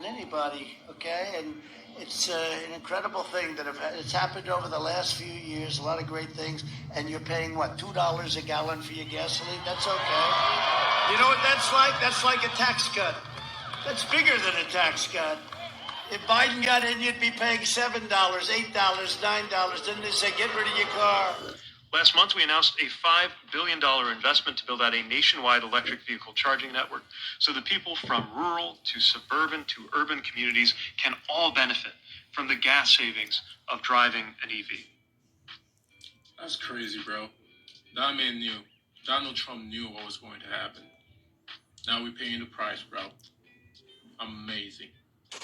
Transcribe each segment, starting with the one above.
anybody, okay? And it's an incredible thing that it's happened over the last few years, a lot of great things, and you're paying, what, $2 a gallon for your gasoline? That's okay. You know what that's like? That's like a tax cut. That's bigger than a tax cut. If Biden got in, you'd be paying $7, $8, $9. Then they say, get rid of your car. Last month, we announced a $5 billion investment to build out a nationwide electric vehicle charging network so that people from rural to suburban to urban communities can all benefit from the gas savings of driving an EV. That's crazy, bro. That man knew. Donald Trump knew what was going to happen. Now we're paying the price, bro. Amazing.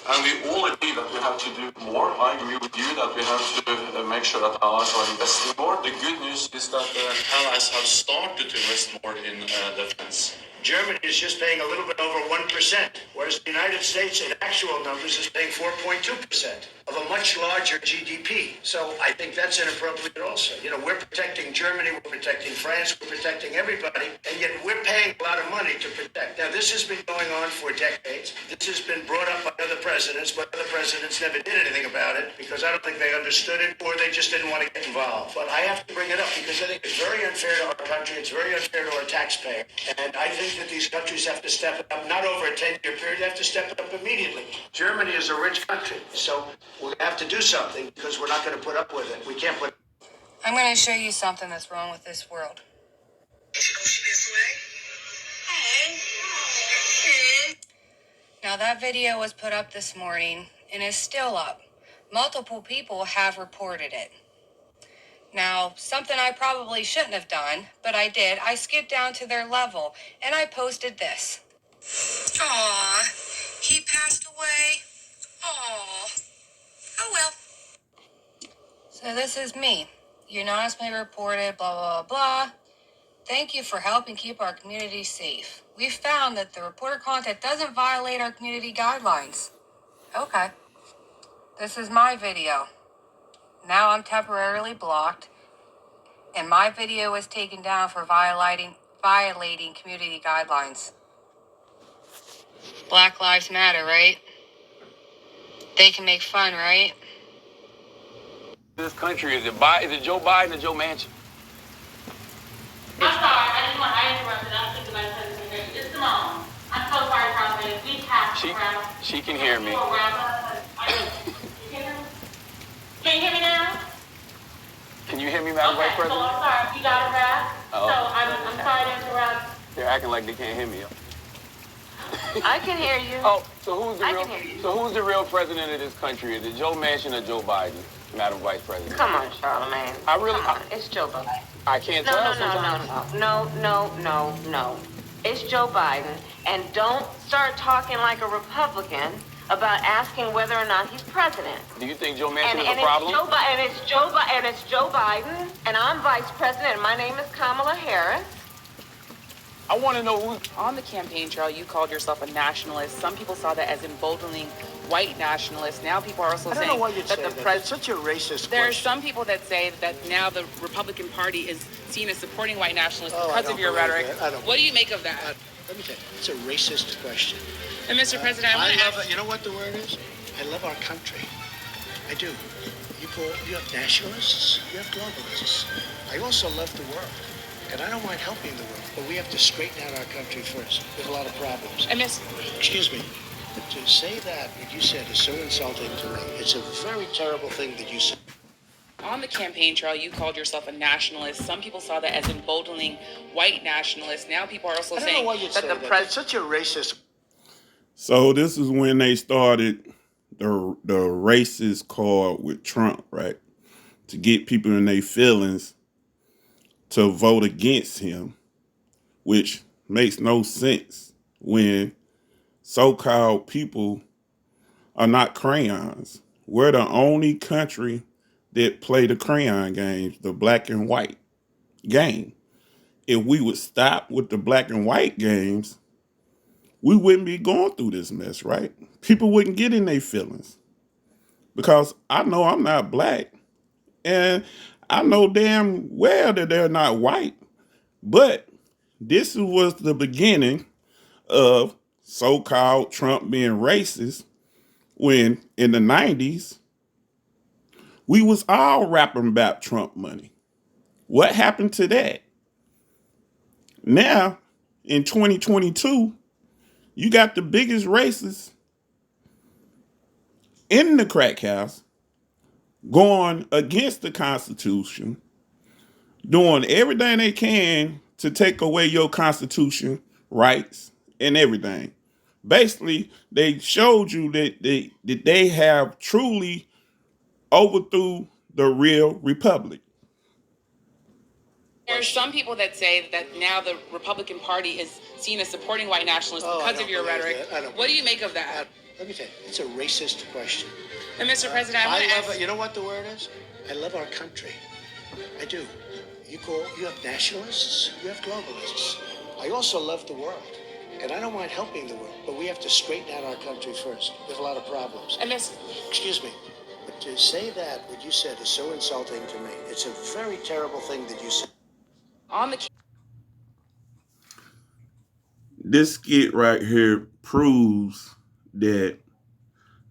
And we all agree that we have to do more. I agree with you that we have to make sure that allies are investing more. The good news is that the allies have started to invest more in defense. Germany is just paying a little bit over 1%, whereas the United States, in actual numbers, is paying 4.2% of a much larger GDP. So I think that's inappropriate also. You know, we're protecting Germany, we're protecting France, we're protecting everybody, and yet we're paying a lot of money to protect. Now, this has been going on for decades. This has been brought up by other presidents, but other presidents never did anything about it because I don't think they understood it or they just didn't want to get involved. But I have to bring it up because I think it's very unfair to our country. It's very unfair to our taxpayer. And I think that these countries have to step it up, not over a 10-year period, they have to step it up immediately. Germany is a rich country, so we have to do something because we're not going to put up with it. We can't put. I'm going to show you something that's wrong with this world. Now that video was put up this morning and is still up. Multiple people have reported it. Now, something I probably shouldn't have done, but I did. I skipped down to their level, and I posted this. Aw, he passed away. Aw, oh well. So this is me. You anonymously reported, blah, blah, blah, blah. Thank you for helping keep our community safe. We found that the reported content doesn't violate our community guidelines. Okay. This is my video. Now I'm temporarily blocked, and my video was taken down for violating community guidelines. Black Lives Matter, right? They can make fun, right? This country, is it Joe Biden or Joe Manchin? I'm sorry, I interrupted. I'm thinking about something. It's Simone. I'm so sorry, President. We have to wrap. She can hear me. Can you hear me now? Can you hear me, Madam Vice President? So I'm sorry, you got a wrap. So I'm sorry to interrupt. They're acting like they can't hear me. I can hear you. Oh, so who's the real president of this country? Is it Joe Manchin or Joe Biden, Madam Vice President? Come on, Charlamagne. It's Joe Biden. I can't tell sometimes. No. It's Joe Biden. And don't start talking like a Republican about asking whether or not he's president. Do you think Joe Manchin is a problem? It's Joe Biden, and I'm vice president, and my name is Kamala Harris. I want to know who's... On the campaign trail, you called yourself a nationalist. Some people saw that as emboldening white nationalists. Now people are also saying that the president... It's such a racist There question. are some people that say that now the Republican Party is seen as supporting white nationalists because of your rhetoric. What do you make of that? Let me tell you, it's a racist question. And Mr. President, I want to ask... You know what the word is? I love our country. I do. You have nationalists, you have globalists. I also love the world. And I don't mind helping the world, but we have to straighten out our country first. There's a lot of problems. Excuse me. To say that, what you said is so insulting to me. It's a very terrible thing that you said. On the campaign trail, you called yourself a nationalist. Some people saw that as emboldening white nationalists. Now people are also saying that the president... It's such a racist... So this is when they started the racist card with Trump, right? To get people in their feelings to vote against him, which makes no sense when so-called people are not crayons. We're the only country that play the crayon games, the black and white game. If we would stop with the black and white games, we wouldn't be going through this mess, right? People wouldn't get in their feelings because I know I'm not black and I know damn well that they're not white, but this was the beginning of so-called Trump being racist when in the 90s, we was all rapping about Trump money. What happened to that? Now, in 2022, you got the biggest racists in the crack house going against the Constitution, doing everything they can to take away your Constitution rights and everything. Basically, they showed you that they have truly overthrew the real republic. There are some people that say that now the Republican Party is seen as supporting white nationalists Oh, I because don't of your believe rhetoric. that. I don't What do you believe make of that? Let me tell you, it's a racist question. And Mr. President, I want to ask. You know what the word is? I love our country. I do. You have nationalists, you have globalists. I also love the world. And I don't mind helping the world, but we have to straighten out our country first. There's a lot of problems. And Miss, Excuse me, but to say that, what you said, is so insulting to me. It's a very terrible thing that you said. on the This skit right here proves that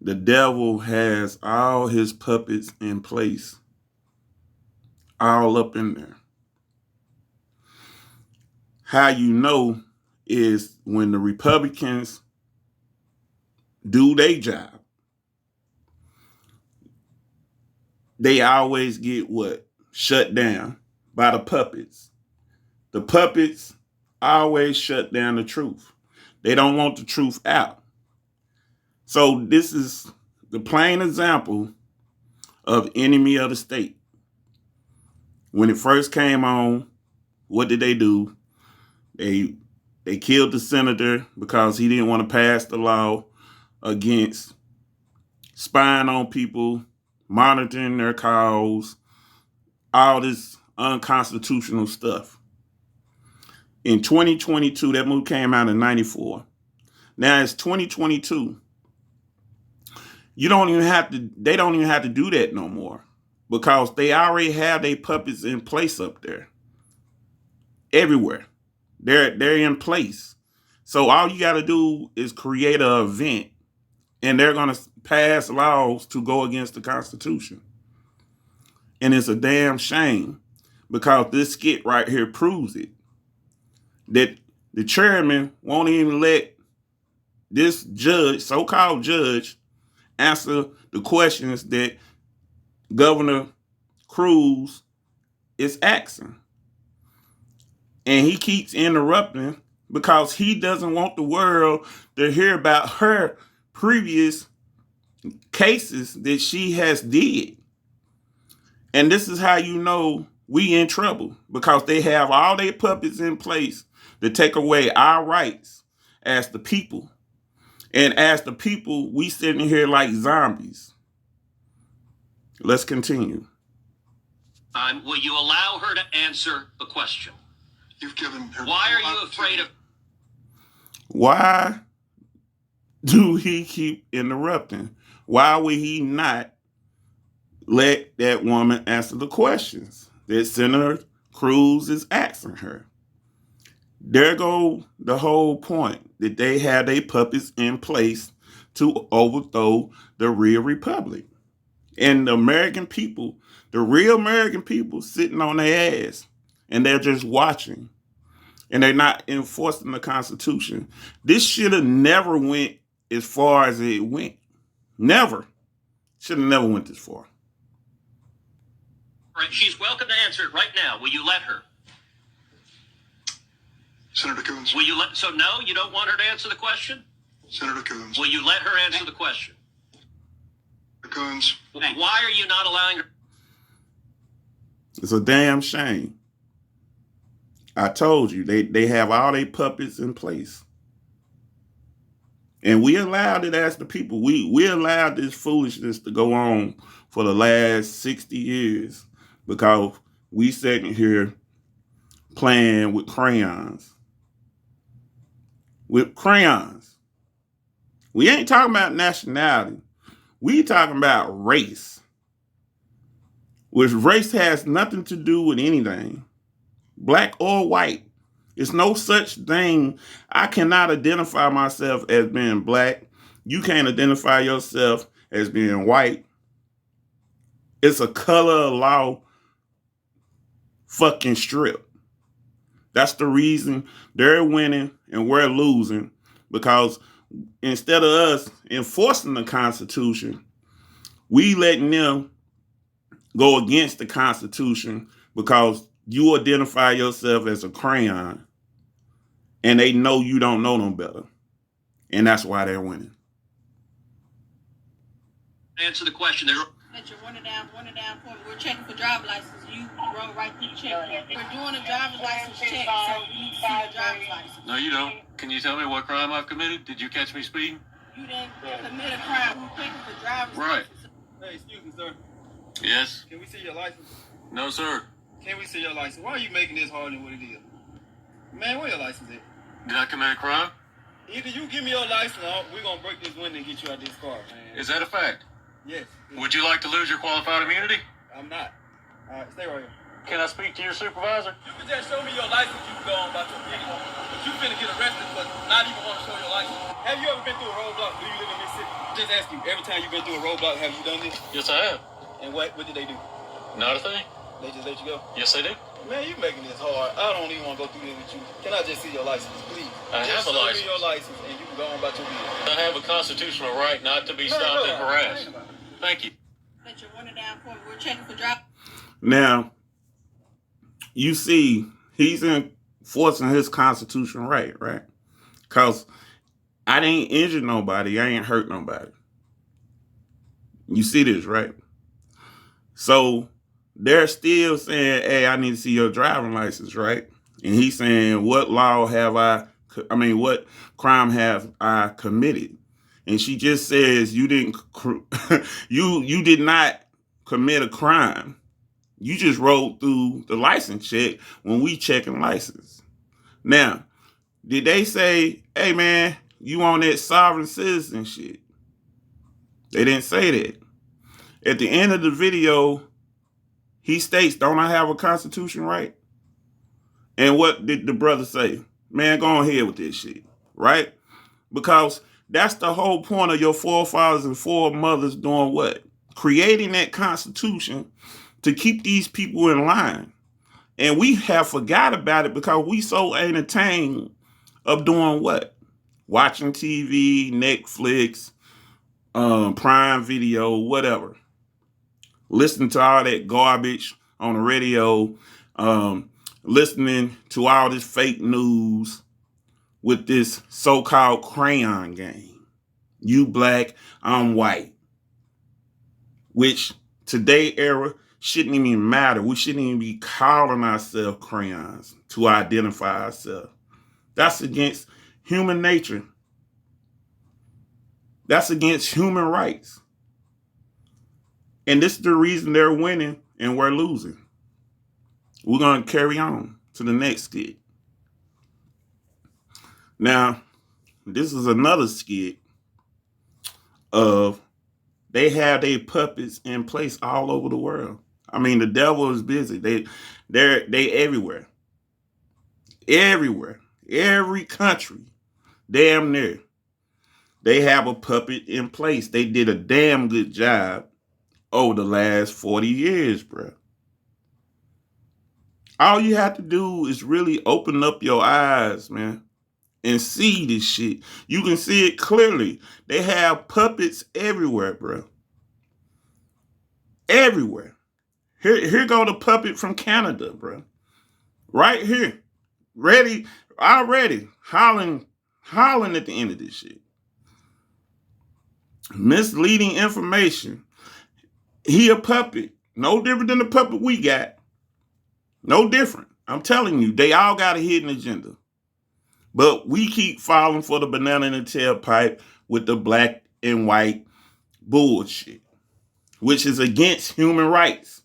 the devil has all his puppets in place, all up in there. How you know is when the Republicans do their job, they always get what? Shut down by the puppets. The puppets always shut down the truth. They don't want the truth out. So this is the plain example of enemy of the state. When it first came on, what did they do? They killed the senator because he didn't want to pass the law against spying on people, monitoring their calls, all this unconstitutional stuff. In 2022, that movie came out in 94. Now it's 2022. They don't even have to do that no more because they already have their puppets in place up there. Everywhere. They're in place. So all you got to do is create an event and they're going to pass laws to go against the Constitution. And it's a damn shame because this skit right here proves it. That the chairman won't even let this judge, so-called judge, answer the questions that Governor Cruz is asking. And he keeps interrupting because he doesn't want the world to hear about her previous cases that she has did. And this is how you know we in trouble because they have all their puppets in place to take away our rights as the people. And as the people, we sitting here like zombies. Let's continue. Will you allow her to answer the question? You've given her. Why are you afraid of? Why do he keep interrupting? Why would he not let that woman answer the questions that Senator Cruz is asking her? There go the whole point that they have their puppets in place to overthrow the real republic. And the American people, the real American people sitting on their ass and they're just watching and they're not enforcing the Constitution. This should have never went as far as it went. Never. Should have never went this far. Right, she's welcome to answer it right now. Will you let her? Senator Coons. Will you let? So no, you don't want her to answer the question? Senator Coons. Will you let her answer the question? Senator Coons. Why are you not allowing her? It's a damn shame. I told you, they have all their puppets in place. And we allowed it as the people. We allowed this foolishness to go on for the last 60 years because we sitting here playing with crayons. With crayons. We ain't talking about nationality. We talking about race. Which race has nothing to do with anything. Black or white. It's no such thing. I cannot identify myself as being black. you can't identify yourself as being white. It's a color of law fucking strip. That's the reason they're winning and we're losing, because instead of us enforcing the Constitution, we letting them go against the Constitution because you identify yourself as a crayon and they know you don't know no better. And that's why they're winning. Answer the question. There. That you're running down point. We're checking for driver's license. You run right through the check. We're doing a driver's license check, so we need to see your driver's license. No, you don't. Can you tell me what crime I've committed? Did you catch me speeding? You didn't commit a crime. We're checking for driver's Right. license. Hey, excuse me, sir. Yes. Can we see your license? No, sir. Can we see your license? Why are you making this harder than what it is? Man, where your license at? Did I commit a crime? Either you give me your license or we're going to break this window and get you out of this car, man. Is that a fact? Yes. Would you like to lose your qualified immunity? I'm not. All right, stay right here. Can I speak to your supervisor? You can just show me your license, you can go on about your business. But you finna get arrested for not even want to show your license. Have you ever been through a roadblock? Do you live in Mississippi? Just ask you, every time you've been through a roadblock, have you done this? Yes, I have. And what did they do? Not a thing. They just let you go? Yes, they do. Man, you making this hard. I don't even want to go through this with you. Can I just see your license, please? I have a license. Just show me your license and you can go on about your business. I have a constitutional right not to be stopped and harassed. Thank you. That you're running down point. We're checking for driver's. Now, you see, he's enforcing his constitutional right? Because I didn't injure nobody. I ain't hurt nobody. You see this, right? So they're still saying, hey, I need to see your driving license, right? And he's saying, what what crime have I committed? And she just says, you did not commit a crime. You just rolled through the license check when we checking license. Now, did they say, hey man, you on that sovereign citizen shit? They didn't say that. At the end of the video, he states, don't I have a constitution right? And what did the brother say? Man, go ahead with this shit, right? Because that's the whole point of your forefathers and foremothers doing what? Creating that constitution to keep these people in line. And we have forgot about it because we so entertained of doing what? Watching TV, Netflix, Prime Video, whatever. Listening to all that garbage on the radio, listening to all this fake news with this so-called crayon game. You black, I'm white. Which today era shouldn't even matter. We shouldn't even be calling ourselves crayons to identify ourselves. That's against human nature. That's against human rights. And this is the reason they're winning and we're losing. We're going to carry on to the next skit. Now, this is another skit of they have their puppets in place all over the world. I mean, the devil is busy. They're everywhere. Everywhere. Every country. Damn near. They have a puppet in place. They did a damn good job over the last 40 years, bro. All you have to do is really open up your eyes, man, and see this shit. You can see it clearly. They have puppets everywhere, bro. Everywhere. Here go the puppet from Canada, bro. Right here. Ready, already. Hollering at the end of this shit. Misleading information. He a puppet. No different than the puppet we got. No different. I'm telling you, they all got a hidden agenda. But we keep falling for the banana in the tailpipe with the black and white bullshit, which is against human rights.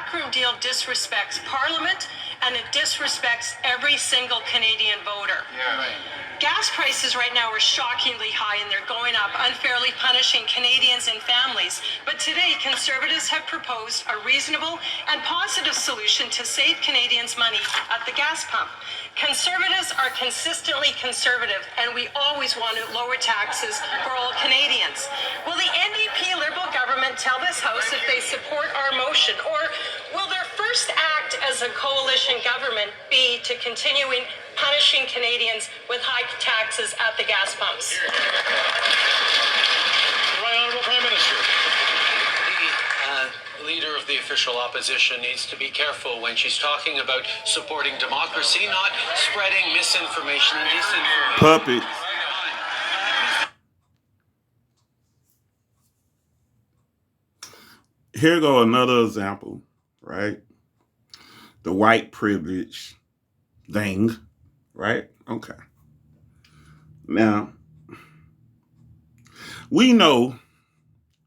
backroom deal disrespects Parliament and it disrespects every single Canadian voter. Yeah, right. Gas prices right now are shockingly high and they're going up, unfairly punishing Canadians and families. But today, Conservatives have proposed a reasonable and positive solution to save Canadians money at the gas pump. Conservatives are consistently conservative and we always want to lower taxes for all Canadians. Will the NDP Liberal government tell this House if they support our motion, or will their first act as a coalition government be to continuing punishing Canadians with high taxes at the gas pumps? Right Honourable Prime Minister. The leader of the official opposition needs to be careful when she's talking about supporting democracy, not spreading misinformation and disinformation. Puppet. Here go another example, right? The white privilege thing, right? Okay. Now, we know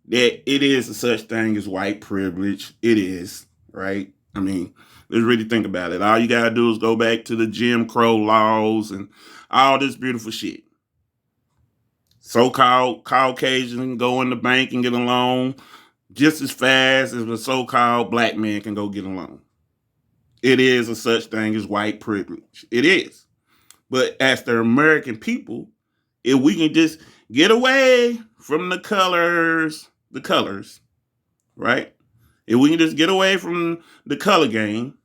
that it is a such thing as white privilege. It is, right? I mean, let's really think about it. All you gotta do is go back to the Jim Crow laws and all this beautiful shit. So-called Caucasian go in the bank and get a loan just as fast as a so-called black man can go get a loan. It is a such thing as white privilege. It is. But as the American people, if we can just get away from the colors, right? If we can just get away from the color game,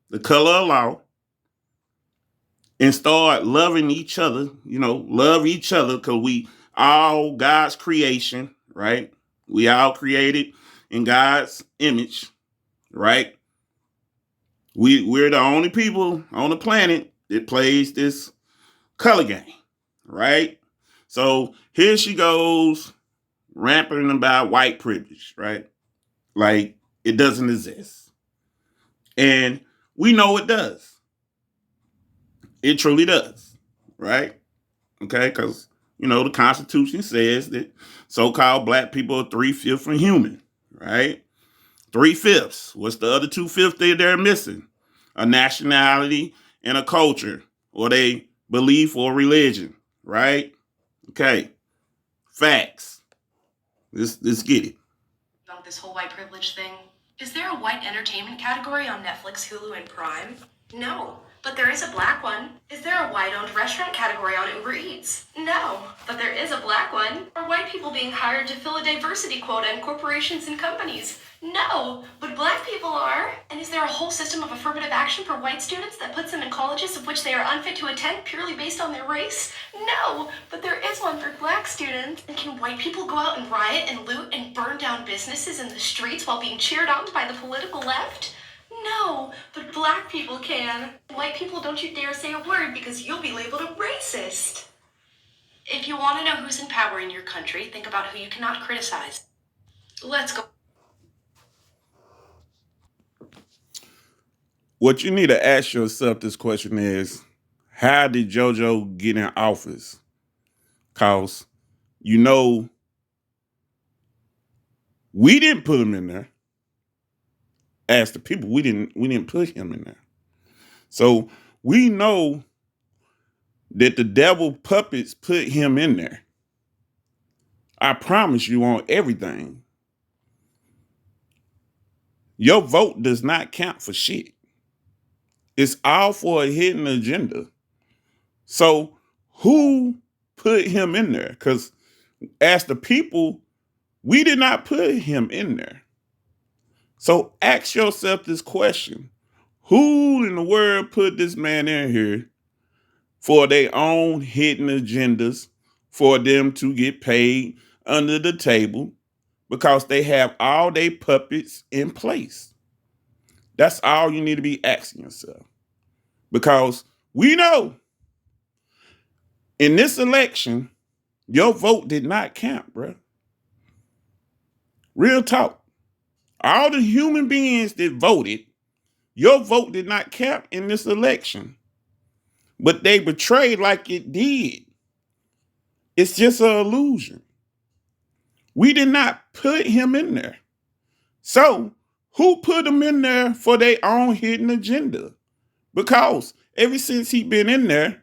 the color of law, and start loving each other, love each other, because we all God's creation, right? We all created in God's image, right? We're the only people on the planet that plays this color game, right? So here she goes ramping about white privilege, right? Like it doesn't exist. And we know it does. It truly does, right? Okay, because, the Constitution says that so-called black people are 3/5 from human, right? 3/5. What's the other 2/5 they're missing? A nationality and a culture, or they belief or religion, right? Okay, facts. Let's get it. About this whole white privilege thing. Is there a white entertainment category on Netflix, Hulu, and Prime? No, but there is a black one. Is there a white-owned restaurant category on Uber Eats? No, but there is a black one. Are white people being hired to fill a diversity quota in corporations and companies? No, but black people are. And is there a whole system of affirmative action for white students that puts them in colleges of which they are unfit to attend purely based on their race? No, but there is one for black students. And can white people go out and riot and loot and burn down businesses in the streets while being cheered on by the political left? No, but black people can. White people, don't you dare say a word because you'll be labeled a racist. If you want to know who's in power in your country, think about who you cannot criticize. Let's go. What you need to ask yourself this question is, how did JoJo get in office? Because, we didn't put him in there. As the people, we didn't put him in there. So we know that the devil puppets put him in there. I promise you on everything. Your vote does not count for shit. It's all for a hidden agenda. So who put him in there? Because as the people, we did not put him in there. So ask yourself this question. Who in the world put this man in here for their own hidden agendas, for them to get paid under the table because they have all their puppets in place? That's all you need to be asking yourself. Because we know in this election, your vote did not count, bro. Real talk. All the human beings that voted, your vote did not count in this election. But they betrayed like it did. It's just an illusion. We did not put him in there. So Who put him in there for their own hidden agenda? Because ever since he been in there,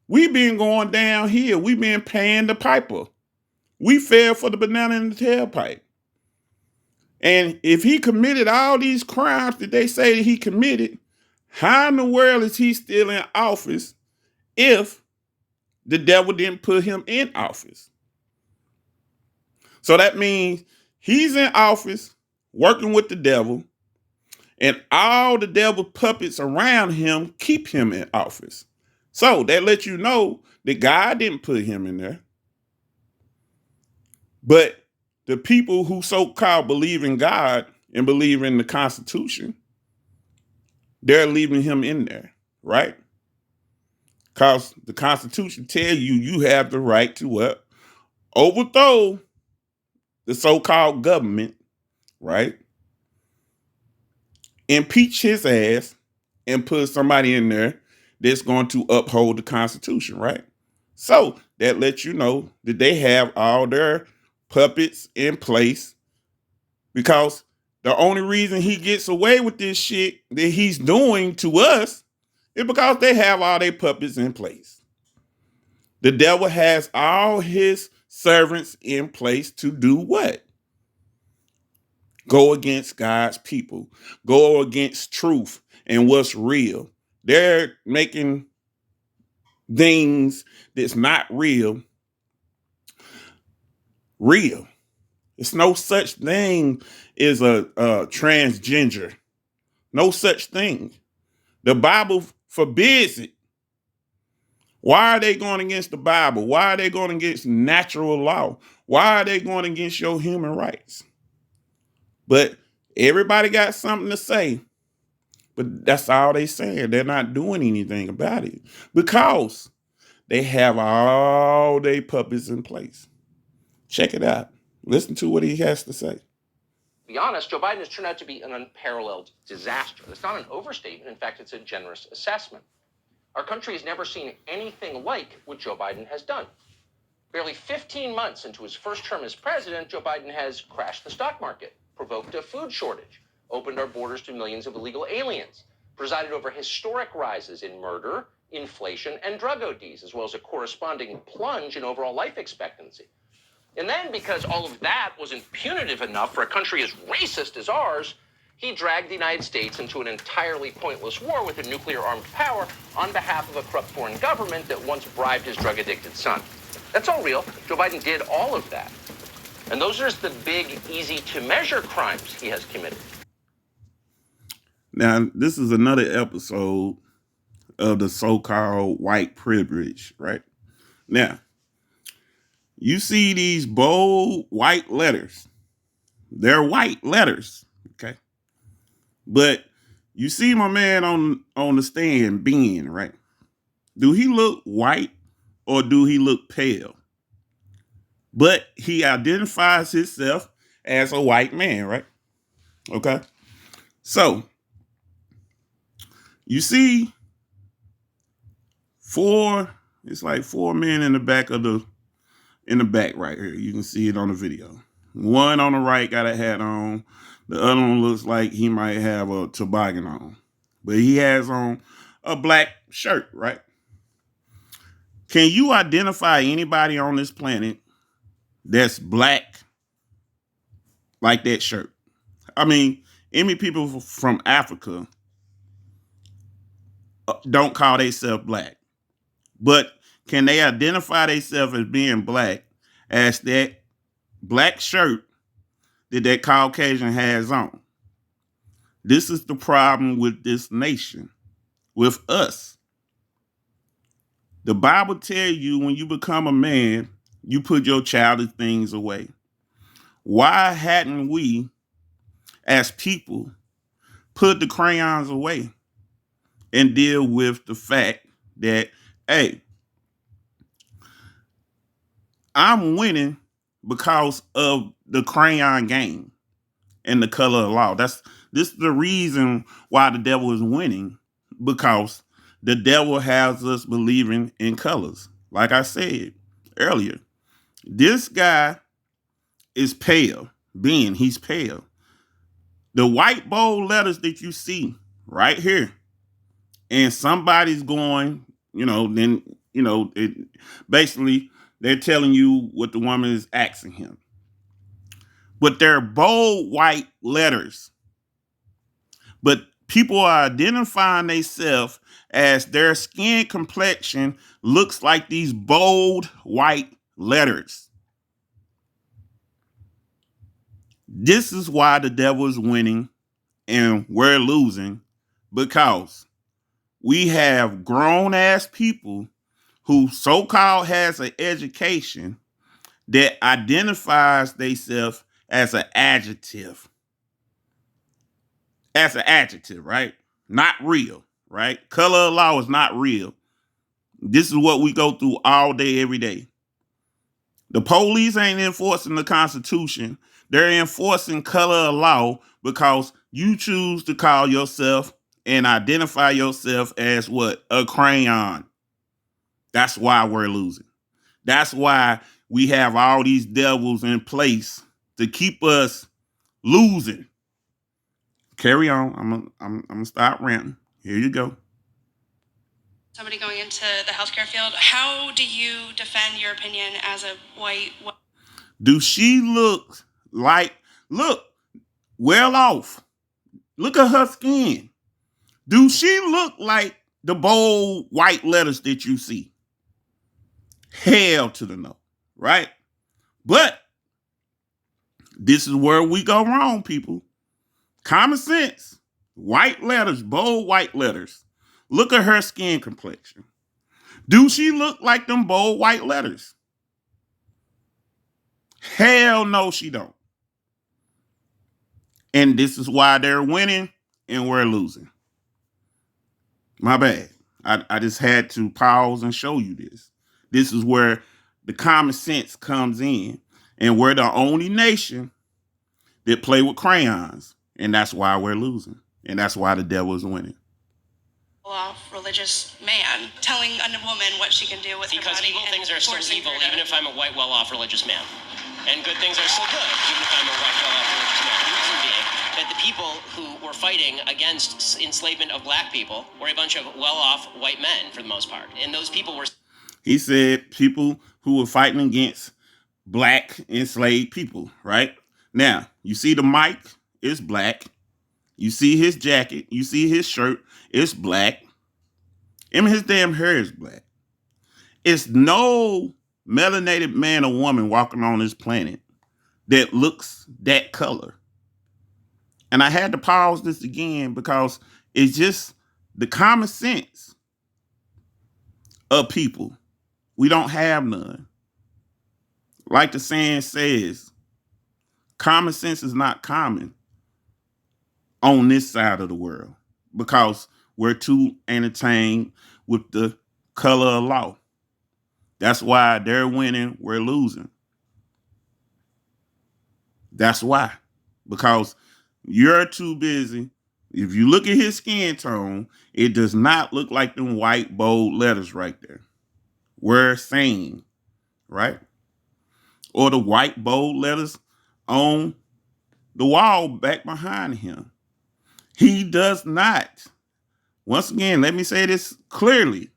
we been going downhill. We been paying the piper. We fell for the banana in the tailpipe. And if he committed all these crimes that they say that he committed, how in the world is he still in office if the devil didn't put him in office? So that means he's in office working with the devil, and all the devil puppets around him keep him in office. So that lets you know that God didn't put him in there. But the people who so-called believe in God and believe in the Constitution, they're leaving him in there, right? Because the Constitution tells you you have the right to what? Overthrow the so-called government, right? Impeach his ass and put somebody in there that's going to uphold the Constitution, right? So that lets you know that they have all their puppets in place, because the only reason he gets away with this shit that he's doing to us is because they have all their puppets in place. The devil has all his servants in place to do what? Go against God's people. Go against truth and what's real. They're making things that's not real. It's no such thing as a transgender. No such thing. The Bible forbids it. Why are they going against the Bible? Why are they going against natural law? Why are they going against your human rights? But everybody got something to say. But that's all they saying. They're not doing anything about it because they have all their puppets in place. Check it out. Listen to what he has to say. To be honest, Joe Biden has turned out to be an unparalleled disaster. That's not an overstatement. In fact, it's a generous assessment. Our country has never seen anything like what Joe Biden has done. Barely 15 months into his first term as president, Joe Biden has crashed the stock market, provoked a food shortage, opened our borders to millions of illegal aliens, presided over historic rises in murder, inflation, and drug ODs, as well as a corresponding plunge in overall life expectancy. And then, because all of that wasn't punitive enough for a country as racist as ours, he dragged the United States into an entirely pointless war with a nuclear-armed power on behalf of a corrupt foreign government that once bribed his drug-addicted son. That's all real. Joe Biden did all of that. And those are just the big, easy-to-measure crimes he has committed. Now, this is another episode of the so-called white privilege, right? Now, you see these bold white letters. They're white letters, okay? But you see my man on the stand, Ben, right? Do he look white or do he look pale? But he identifies himself as a white man, right? Okay? So, you see it's like four men in the back right here. You can see it on the video. One on the right got a hat on. The other one looks like he might have a toboggan on. But he has on a black shirt, right? Can you identify anybody on this planet that's black like that shirt? I mean, any people from Africa don't call themselves black. But can they identify themselves as being black as that black shirt that Caucasian has on? This is the problem with this nation, with us. The Bible tells you when you become a man, you put your childish things away. Why hadn't we, as people, put the crayons away and deal with the fact that, hey, I'm winning because of the crayon game and the color of law. This is the reason why the devil is winning, because the devil has us believing in colors. Like I said earlier, this guy is pale. Ben, he's pale. The white bold letters that you see right here, and somebody's going, basically they're telling you what the woman is asking him. But they're bold white letters. But people are identifying themselves as their skin complexion looks like these bold white letters. This is why the devil is winning and we're losing, because we have grown ass people who so-called has an education that identifies themselves as an adjective. As an adjective, right? Not real, right? Color of law is not real. This is what we go through all day, every day. The police ain't enforcing the Constitution. They're enforcing color of law because you choose to call yourself and identify yourself as what? A crayon. That's why we're losing. That's why we have all these devils in place to keep us losing. Carry on. I'm gonna stop ranting. Here you go. Somebody going into the healthcare field, how do you defend your opinion as a white? Do she look well off? Look at her skin. Do she look like the bold white letters that you see? Hell to the no, right? But this is where we go wrong, people. Common sense. White letters, bold white letters. Look at her skin complexion. Do she look like them bold white letters? Hell no, she don't. And this is why they're winning and we're losing. My bad. I just had to pause and show you this. This is where the common sense comes in. And we're the only nation that play with crayons. And that's why we're losing. And that's why the devil is winning. Off religious man telling a woman what she can do with her body. Because evil things are still forcing evil, her to- even if I'm a white, well-off religious man. And good things are still good, even if I'm a white, well-off religious man. The reason being that the people who were fighting against enslavement of black people were a bunch of well-off white men, for the most part. And those people were... He said people who were fighting against black enslaved people, right? Now, you see the mic is black. You see his jacket. You see his shirt. It's black. Even his damn hair is black. It's no melanated man or woman walking on this planet that looks that color. And I had to pause this again because it's just the common sense of people. We don't have none. Like the saying says, common sense is not common on this side of the world because we're too entertained with the color of law. That's why they're winning, we're losing. That's why. Because you're too busy. If you look at his skin tone, it does not look like them white bold letters right there. We're saying, right? Or the white bold letters on the wall back behind him. He does not. Once again, let me say this clearly.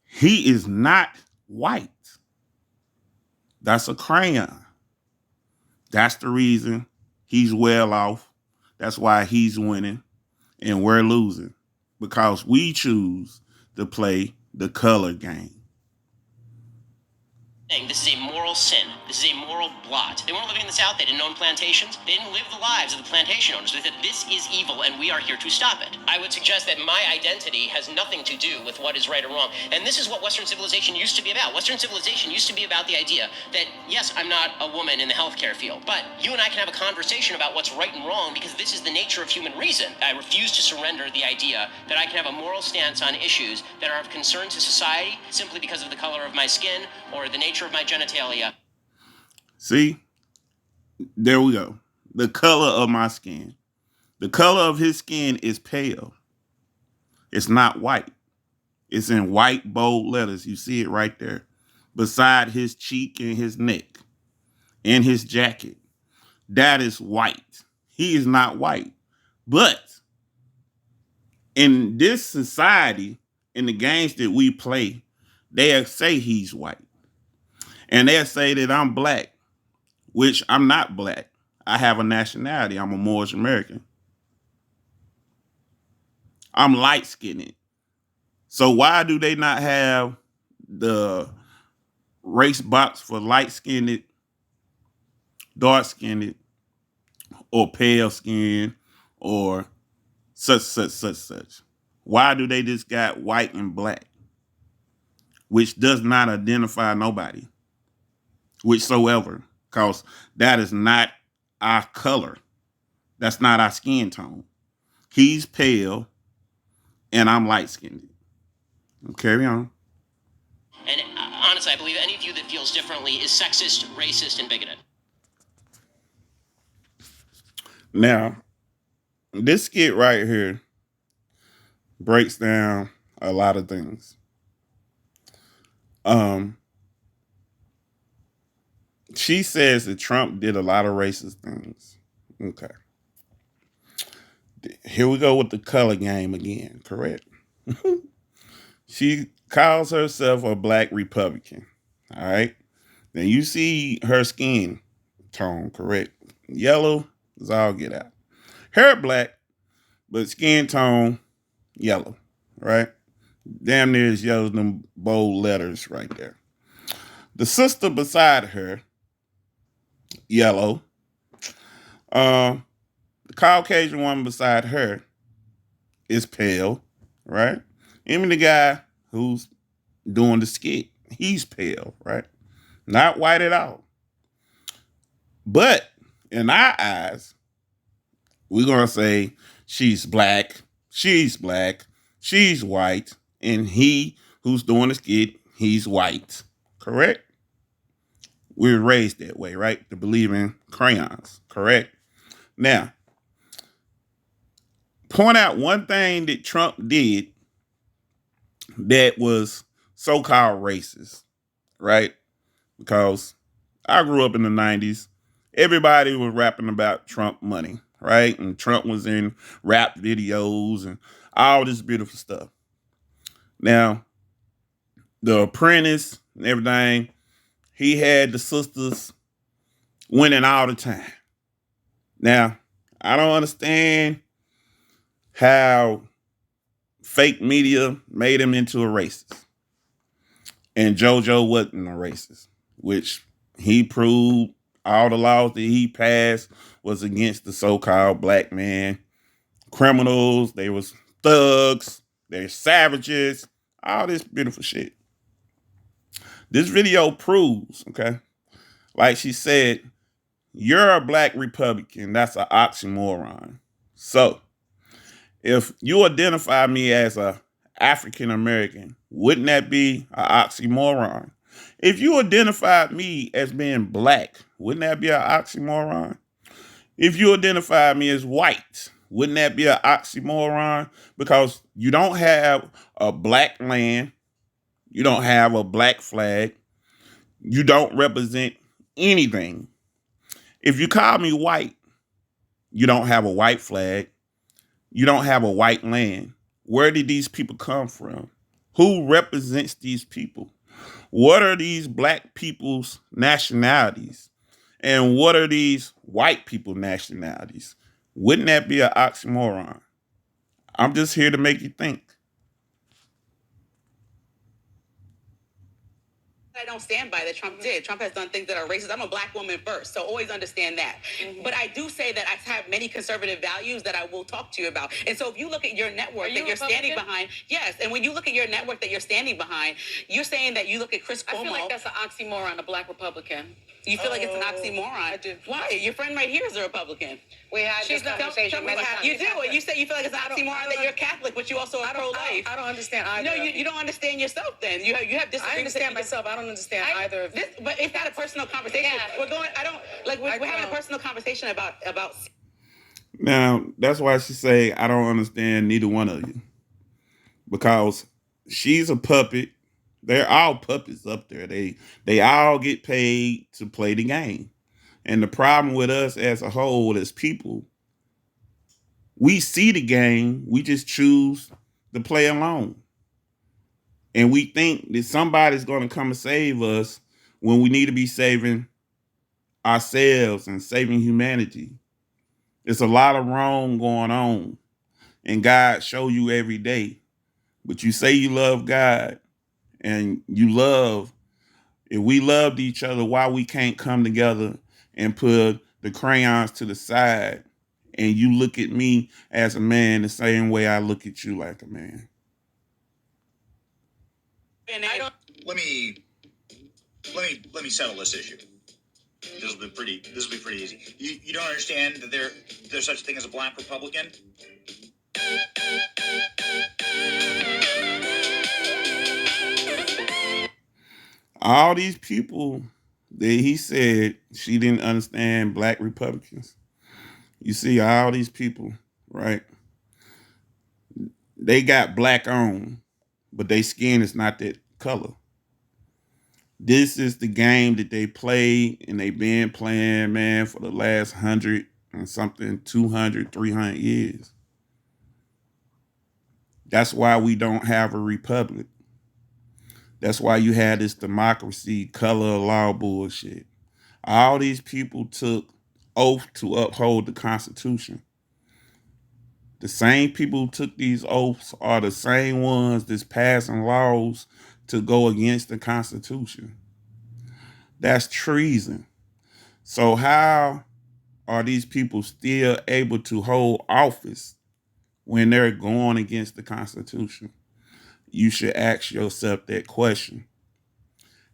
He is not white. That's a crayon. That's the reason he's well off. That's why he's winning and we're losing. Because we choose to play the color game. This is a moral sin. This is a moral blot. They weren't living in the South. They didn't own plantations. They didn't live the lives of the plantation owners. They said, this is evil, and we are here to stop it. I would suggest that my identity has nothing to do with what is right or wrong. And this is what Western civilization used to be about. Western civilization used to be about the idea that, yes, I'm not a woman in the healthcare field, but you and I can have a conversation about what's right and wrong because this is the nature of human reason. I refuse to surrender the idea that I can have a moral stance on issues that are of concern to society simply because of the color of my skin or the nature of my genitalia. See, there we go. The color of my skin. The color of his skin is pale. It's not white. It's in white bold letters. You see it right there beside his cheek and his neck and his jacket. That is white. He is not white. But in this society, in the games that we play, they'll say he's white. And they'll say that I'm black, which I'm not black. I have a nationality. I'm a Moorish American. I'm light-skinned. So why do they not have the race box for light-skinned, dark-skinned, or pale skin, or such? Why do they just got white and black, which does not identify nobody, whichsoever, because that is not our color. That's not our skin tone. He's pale, and I'm light-skinned. Carry on. And honestly, I believe any view that feels differently is sexist, racist, and bigoted. Now, this skit right here breaks down a lot of things. She says that Trump did a lot of racist things. Okay. Here we go with the color game again, correct? She calls herself a black Republican. All right. Then you see her skin tone, correct? Yellow is all get out. Hair black, but skin tone yellow, right? Damn near as yellow as them bold letters right there. The sister beside her, yellow. The Caucasian woman beside her is pale, right? Even the guy who's doing the skit, he's pale, right? Not white at all. But in our eyes, we're going to say she's black, she's white, and he who's doing the skit, he's white, correct? We were raised that way, right? To believe in crayons, correct? Now, point out one thing that Trump did that was so-called racist, right? Because I grew up in the 90s. Everybody was rapping about Trump money, right? And Trump was in rap videos and all this beautiful stuff. Now, The Apprentice and everything, he had the sisters winning all the time. Now, I don't understand how fake media made him into a racist. And JoJo wasn't a racist, which he proved all the laws that he passed was against the so-called black man. Criminals, they was thugs, they're savages, all this beautiful shit. This video proves, okay, like she said, you're a black Republican. That's an oxymoron. So, if you identify me as a African American, wouldn't that be an oxymoron? If you identified me as being black, wouldn't that be an oxymoron? If you identify me as white, wouldn't that be an oxymoron? Because you don't have a black land, you don't have a black flag, you don't represent anything. If you call me white, you don't have a white flag, you don't have a white land. Where did these people come from? Who represents these people? What are these black people's nationalities? And what are these white people nationalities? Wouldn't that be an oxymoron? I'm just here to make you think. I don't stand by that Trump did. Trump has done things that are racist. I'm a black woman first, so always understand that. But I do say that I have many conservative values that I will talk to you about. And so if you look at your network that you're standing behind, yes, and when you look at your network that you're standing behind, you're saying that you look at Chris Cuomo. I feel like that's an oxymoron, a black Republican. You feel like it's an oxymoron? I do. Why? Your friend right here is a Republican. We had this conversation many times. You do, and you say you feel like it's an oxymoron that you're Catholic, but you also are pro-life. I don't understand either. No, you don't understand yourself. Then you have disagreements. I understand myself. I don't understand either of this, but it's not a personal conversation. Yeah. We're having a personal conversation about. Now, that's why she say, I don't understand neither one of you. Because she's a puppet. They're all puppets up there. They all get paid to play the game. And the problem with us as a whole as people We see the game. We just choose to play alone. And we think that somebody's going to come and save us when we need to be saving ourselves and saving humanity. There's a lot of wrong going on. And God show you every day. But you say you love God and if we loved each other, why we can't come together and put the crayons to the side and you look at me as a man the same way I look at you like a man. And let me settle this issue. This will be pretty easy. You don't understand that there's such a thing as a black Republican? All these people that he said she didn't understand black Republicans. You see all these people, right? They got black on, but their skin is not that color. This is the game that they play and they've been playing, man, for the last 100 and something, 200, 300 years. That's why we don't have a republic. That's why you had this democracy, color of law bullshit. All these people took oath to uphold the Constitution. The same people who took these oaths are the same ones that's passing laws to go against the Constitution. That's treason. So how are these people still able to hold office when they're going against the Constitution? You should ask yourself that question.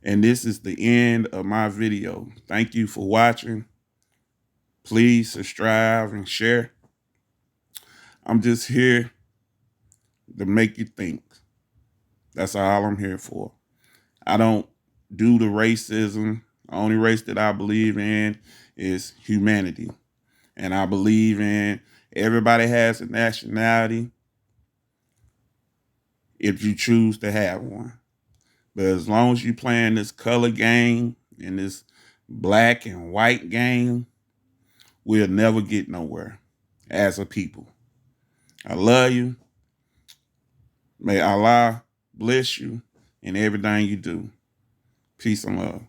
And this is the end of my video. Thank you for watching. Please subscribe and share. I'm just here to make you think. That's all I'm here for. I don't do the racism. The only race that I believe in is humanity. And I believe in everybody has a nationality if you choose to have one. But as long as you playing this color game and this black and white game, we'll never get nowhere as a people. I love you. May Allah bless you in everything you do. Peace and love.